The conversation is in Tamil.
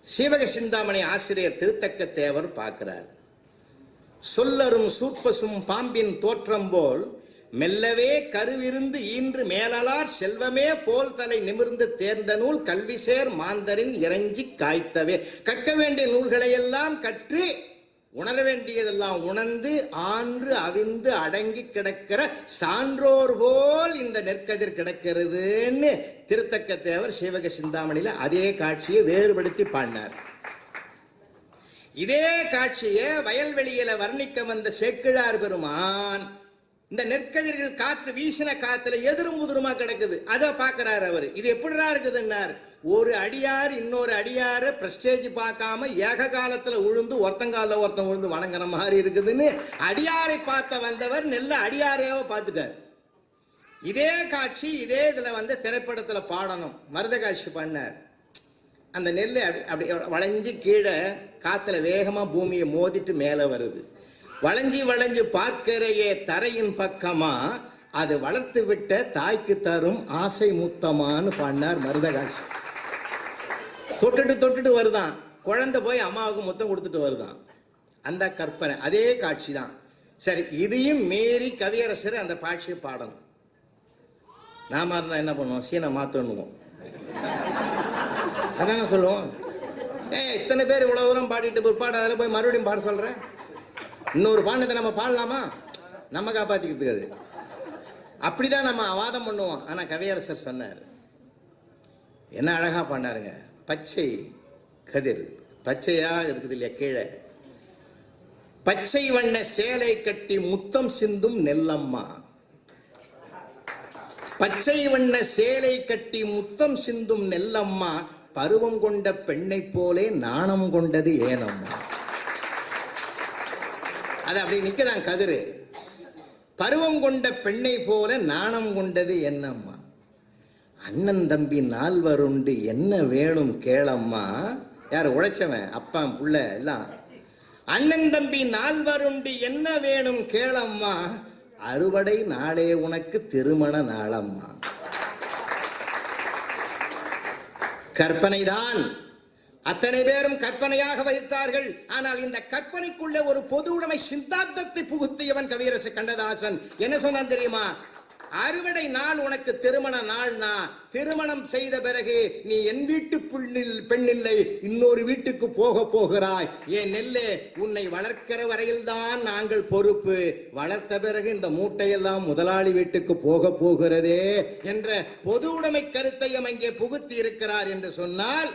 சீவக சிந்தாமணி ஆசிரியர் திருத்தக்க தேவர் பார்க்கிறார். சொல்லரும் சூட்பசும் பாம்பின் தோற்றம் போல் மெல்லவே கருவிருந்து ஈன்று மேலார் செல்வமே போல் தலை நிமிர்ந்து தேர்ந்த நூல் கல்விசேர் மாந்தரின் இறைஞ்சி காய்த்தவே. கற்க வேண்டிய நூல்களை எல்லாம் கற்று உணர வேண்டியதெல்லாம் உணர்ந்து ஆன்று அவிந்து அடங்கி கிடக்கிற சான்றோர் போல் இந்த நெற்கதிர் கிடக்கிறதுன்னு திருத்தக்க தேவர் சீவக சிந்தாமணியில அதே காட்சியை வேறுபடுத்தி பாடினார். இதே காட்சியை வயல்வெளியில வர்ணிக்க வந்த சேக்கிழார் பெருமான் இந்த நெற்கதிர்கள் காற்று வீசின காத்துல எதிரும் புதிருமா கிடக்குது, அதை பாக்குறாரு அவரு. இது எப்படிடா இருக்குதுன்னார். ஒரு அடியார் இன்னொரு அடியார பிரஸ்டேஜ் பார்க்காம ஏக காலத்துல உழுந்து ஒருத்தங்கால ஒருத்தன் உழுந்து வணங்குற மாதிரி இருக்குதுன்னு அடியாரை பார்த்த வந்தவர் நெல்ல அடியாரையாவ பார்த்துட்டார். இதே காட்சி இதே இதுல வந்து திரைப்படத்துல பாடணும், மருதகாட்சி பண்ணார். அந்த நெல் அப்படி வளைஞ்சு கீழே காத்துல வேகமா பூமியை மோதிட்டு மேல வருது. வளைஞ்சி வளைஞ்சு பார்க்கிறையே தரையின் பக்கமா அது வளர்த்து விட்ட தாய்க்கு தரும் ஆசை முத்தமான்னு பாடினார் மருதகாட்சி. தொட்டுட்டு தொட்டுட்டு வருதான், குழந்தை போய் அம்மாவுக்கு முத்தம் கொடுத்துட்டு வருதான். அந்த கற்பனை அதே காட்சி தான். சரி, இதையும் மீறி கவியரசர் அந்த காட்சியை பாடணும். நாம இருந்தா என்ன பண்ணுவோம், சீனை மாத்தணுவோம். அதான சொல்லுவோம். இத்தனை பேர் இவ்வளவு தூரம் பாடிட்டு பிற்பாடு அதில் போய் மறுபடியும் பாட சொல்றேன். இன்னொரு பாண்டத்தை நம்ம பாடலாமா? நம்ம காப்பாத்திக்கிறதுக்கு அது அப்படிதான் நம்ம வாதம் பண்ணுவோம். ஆனா கவியரசர் சொன்னார், என்ன அழகா பாண்டாருங்க. பச்சை கதிர் பச்சையா இருக்குது இல்லையா, கீழே பச்சை வண்ண சேலை கட்டி முத்தம் சிந்தும் நெல்லம்மா. பச்சை வண்ண சேலை கட்டி முத்தம் சிந்தும் நெல்லம்மா பருவம் கொண்ட பெண்ணை போலே நாணம் கொண்டது ஏனம்மா. அது அப்படி நிக்கிறான் கதிரு. பருவம் கொண்ட பெண்ணை போல நாணம் கொண்டது என்னம்மா. அண்ணன் தம்பி நால்வருண்டு என்ன வேணும் கேளம்மா. யார் உழைச்சவன், அப்பா புள்ள எல்லாம். அண்ணன் தம்பி நால்வருண்டு என்ன வேணும் கேளம்மா, அறுவடை நாளே உனக்கு திருமண நாளம்மா. கற்பனைதான், அத்தனை பேரும் கற்பனையாக வைத்தார்கள். ஆனால் இந்த கற்பனைக்குள்ள ஒரு பொது உடைமை சித்தாந்தத்தை புகுத்தியவன் கவியரசு கண்ணதாசன். என்ன சொன்னான் தெரியுமா? அறுவடை நாள் உனக்கு திருமண நாள்னா, திருமணம் செய்த பிறகு நீ என் வீட்டு பெண்ணில்லை இன்னொரு வீட்டுக்கு போக போகிறாய். ஏன் நெல்லே, உன்னை வளர்க்கிற வரையில்தான் நாங்கள் பொறுப்பு, வளர்த்த பிறகு இந்த மூட்டையெல்லாம் முதலாளி வீட்டுக்கு போக போகிறதே என்ற பொது உடைமை கருத்தையும் அங்கே புகுத்தி இருக்கிறார் என்று சொன்னால்